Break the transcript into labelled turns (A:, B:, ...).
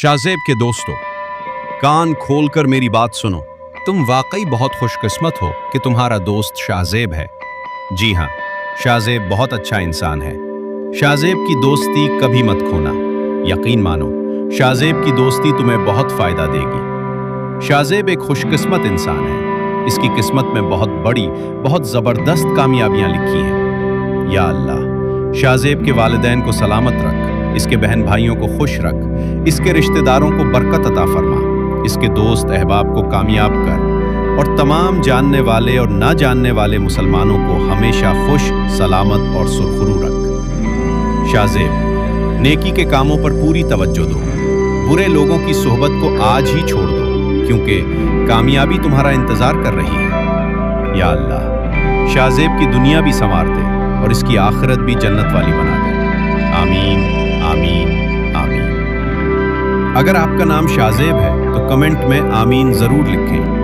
A: शाज़ेब के दोस्तों, कान खोलकर मेरी बात सुनो। तुम वाकई बहुत खुशकिस्मत हो कि तुम्हारा दोस्त शाज़ेब है। जी हाँ, शाज़ेब बहुत अच्छा इंसान है। शाज़ेब की दोस्ती कभी मत खोना। यकीन मानो, शाज़ेब की दोस्ती तुम्हें बहुत फायदा देगी। शाज़ेब एक खुशकिस्मत इंसान है। इसकी किस्मत में बहुत बड़ी, बहुत ज़बरदस्त कामयाबियां लिखी हैं। या अल्लाह, शाज़ेब के वालिदैन को सलामत रख, इसके बहन भाइयों को खुश रख, इसके रिश्तेदारों को बरकत अता फरमा, इसके दोस्त अहबाब को कामयाब कर और तमाम जानने वाले और ना जानने वाले मुसलमानों को हमेशा खुश, सलामत और सुरखरू रख। शाज़ेब, नेकी के कामों पर पूरी तवज्जो दो। बुरे लोगों की सोहबत को आज ही छोड़ दो, क्योंकि कामयाबी तुम्हारा इंतजार कर रही है। या अल्लाह, शाज़ेब की दुनिया भी संवार दे और इसकी आखिरत भी जन्नत वाली बना दे। आमीन, आमीन, आमीन। अगर आपका नाम शाज़ेब है तो कमेंट में आमीन ज़रूर लिखें।